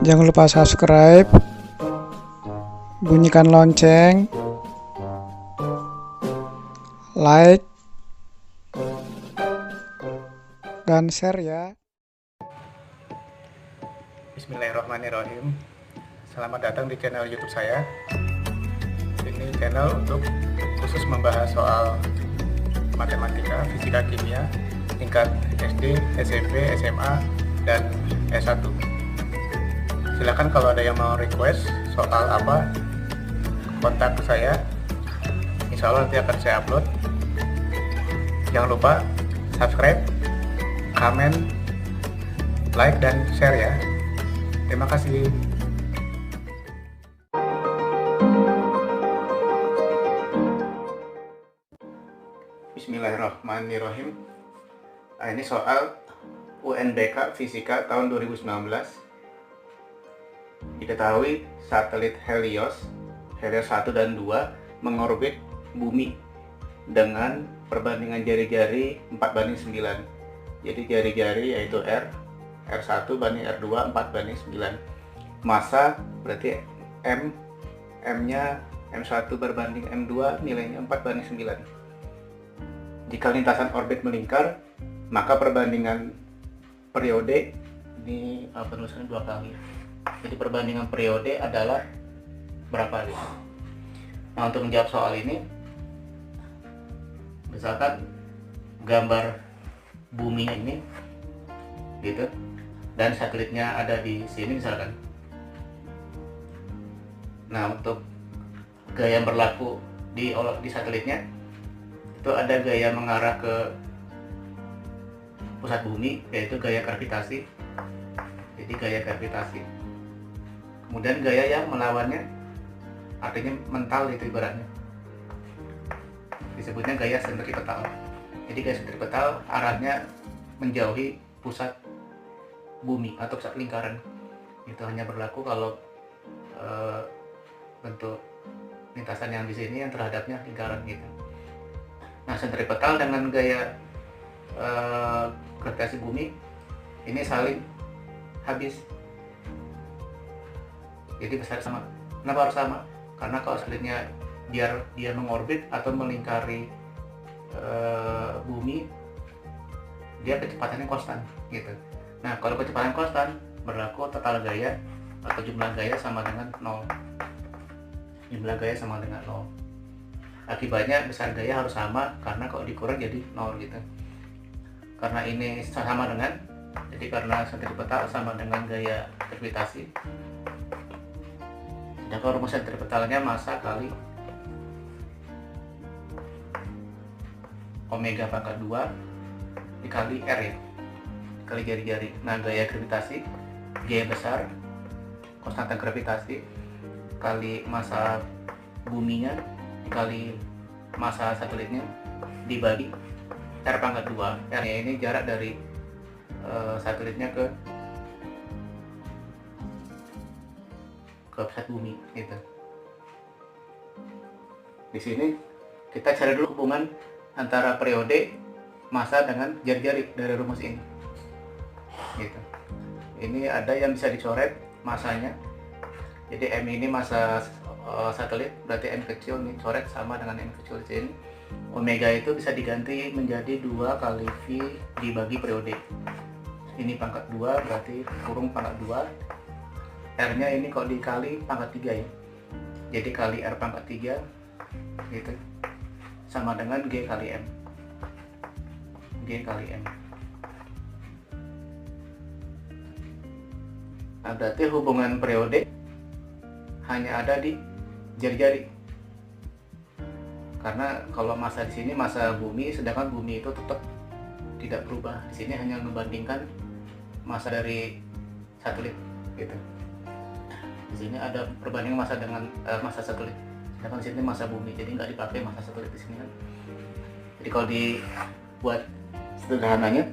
Jangan lupa subscribe, bunyikan lonceng, like, dan share ya. Bismillahirrahmanirrahim. Selamat datang di channel YouTube saya. Ini channel untuk khusus membahas soal matematika, fisika, kimia tingkat SD, SMP, SMA, dan S1. Silakan kalau ada yang mau request soal apa, kontak saya. Insya Allah nanti akan saya upload. Jangan lupa subscribe, comment, like, dan share ya. Terima kasih. Bismillahirrahmanirrahim. Ini soal UNBK Fisika tahun 2019. Diketahui satelit Helios 1 dan 2 mengorbit bumi dengan perbandingan jari-jari 4:9. Jadi jari-jari yaitu R1 banding R2 4:9. Massa berarti M-nya M1 berbanding M2, nilainya 4:9. Jika lintasan orbit melingkar, maka perbandingan periode, ini penulisannya 2 kali. Jadi perbandingan periode adalah berapa gitu. Nah, untuk menjawab soal ini, misalkan gambar bumi ini gitu, dan satelitnya ada di sini misalkan. Nah, untuk gaya yang berlaku di satelitnya itu ada gaya mengarah ke pusat bumi, yaitu gaya gravitasi. Jadi gaya gravitasi. Kemudian gaya yang melawannya, artinya mental itu ibaratnya, disebutnya gaya sentripetal. Jadi gaya sentripetal arahnya menjauhi pusat bumi atau pusat lingkaran. Itu hanya berlaku kalau bentuk lintasan yang di sini yang terhadapnya lingkaran gitu. Nah, sentripetal dengan gaya gravitasi bumi ini saling habis. Jadi besar sama. Kenapa harus sama? Karena kalau satelitnya biar dia mengorbit atau melingkari bumi, dia kecepatannya konstan gitu. Nah, kalau kecepatan konstan berlaku total gaya atau jumlah gaya sama dengan 0. Jumlah gaya sama dengan 0. Akibatnya besar gaya harus sama, karena kalau dikurang jadi 0 gitu. Karena ini sama dengan, jadi karena sentripetal sama dengan gaya gravitasi. Sedangkan rumus sentripetalnya massa kali omega pangkat 2 dikali R ya, kali jari-jari. Nah, gaya gravitasi, G besar, konstanta gravitasi, kali massa buminya dikali massa satelitnya dibagi R pangkat 2. R nya ini jarak dari satelitnya ke pusat bumi gitu. Di sini kita cari dulu hubungan antara periode, massa dengan jari-jari dari rumus ini gitu. Ini ada yang bisa dicoret massanya. Jadi M ini massa satelit, berarti M kecil ini coret sama dengan M kecil di sini. Omega itu bisa diganti menjadi 2 kali V dibagi periode. Ini pangkat 2 berarti kurung pangkat 2. R nya ini kalau dikali pangkat 3 ya. Jadi kali R pangkat 3 gitu, sama dengan G kali M. G kali M. Nah, berarti hubungan periode hanya ada di jari-jari. Karena kalau massa di sini massa bumi, sedangkan bumi itu tetap tidak berubah. Di sini hanya membandingkan massa dari satelit gitu. Di sini ada perbandingan massa dengan massa satelit. Sedangkan di sini massa bumi, jadi nggak dipakai massa satelit di sini kan. Jadi kalau dibuat sederhananya,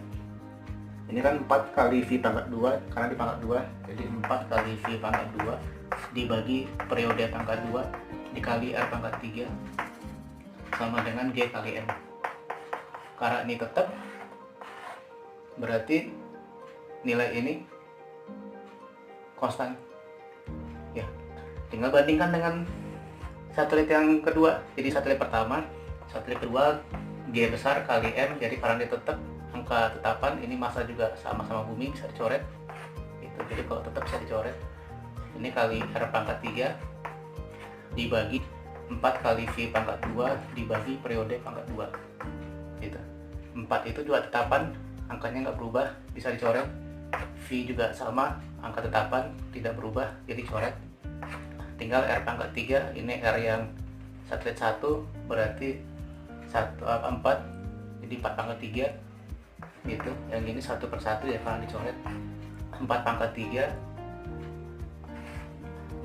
ini kan 4 kali V pangkat 2, karena di pangkat 2, jadi 4 kali V pangkat 2 dibagi periode pangkat 2 dikali R pangkat 3 sama dengan G kali M. Karena ini tetap, berarti nilai ini konstan. Ya, tinggal bandingkan dengan satelit yang kedua. Jadi satelit pertama, satelit kedua G besar kali M, jadi parameter tetap angka tetapan. Ini massa juga sama-sama bumi, bisa dicoret gitu. Jadi kalau tetap bisa dicoret, ini kali R pangkat 3 dibagi 4 kali V pangkat 2 dibagi periode pangkat 2 gitu. 4 itu juga tetapan, angkanya nggak berubah, bisa dicoret. V juga sama, angka tetapan tidak berubah, jadi coret. Tinggal R pangkat 3, ini R yang satelit 1 berarti 4, jadi 4 pangkat 3 gitu. Yang ini 1 per 1 ya, karena dicoret. 4 pangkat 3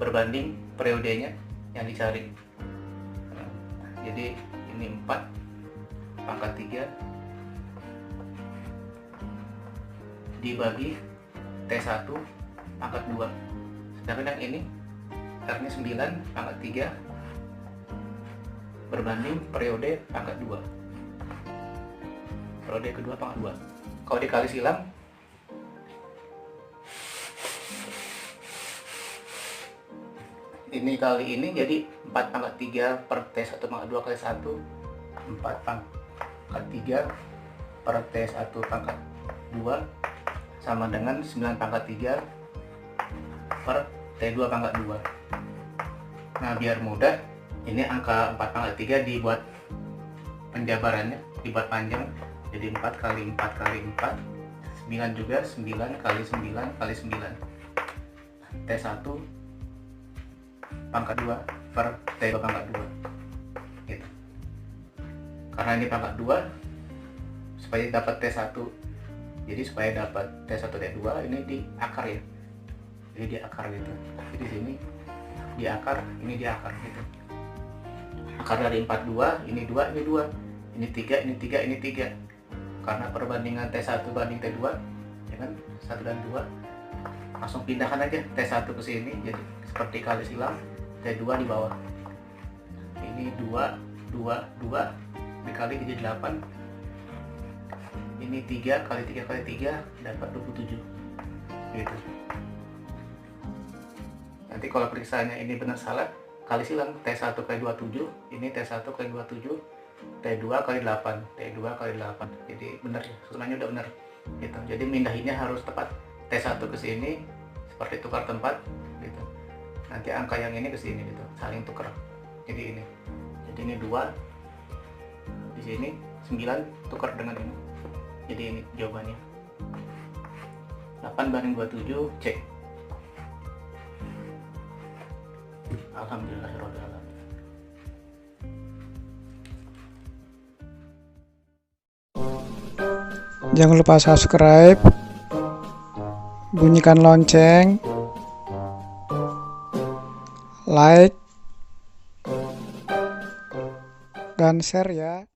berbanding periodenya yang dicari. Jadi ini 4 pangkat 3 dibagi T1 pangkat 2. Sedangkan yang ini R-nya 9 pangkat 3 berbanding periode pangkat 2. Periode kedua pangkat 2. Kalau dikali silang, ini kali ini jadi 4 pangkat 3 per T1 pangkat 2 kali 1, 4 pangkat 3 per T1 pangkat 2 sama dengan 9 pangkat 3 per T2 pangkat 2. Nah, biar mudah, ini angka 4 pangkat 3 dibuat penjabarannya, dibuat panjang, jadi 4 kali 4 kali 4, 9 juga, 9 kali 9 kali 9, T1 pangkat 2 per T2 pangkat 2 gitu. Karena ini pangkat 2, supaya dapat T1, jadi supaya dapat T1 T2 ini di akar ya, jadi di akar gitu. Jadi di sini di akar, ini di akar gitu. Akar dari 42, ini 2, ini 2, ini 3, ini 3, ini 3. Karena perbandingan T1 banding T2 ya kan, 1 dan 2, langsung pindahkan aja T1 ke sini, jadi seperti kali silang, T2 di bawah. Ini 2, 2, 2 dikali jadi 8. Ini 3 kali 3 kali 3 dapat 27 gitu. Nanti kalau periksaannya ini benar salah, kali silang T1 kali 27, ini T1 kali 27, T2 kali 8, T2 kali 8. Jadi benar ya, susunannya udah benar gitu. Jadi mindahinnya harus tepat, T1 ke sini seperti tukar tempat gitu. Nanti angka yang ini ke sini gitu, saling tukar. Jadi ini. Jadi ini 2 di sini, 9 tukar dengan ini. Jadi ini jawabannya. 8 banding 27, cek. Alhamdulillahirrahmanirrahim. Jangan lupa subscribe, bunyikan lonceng, like, dan share ya.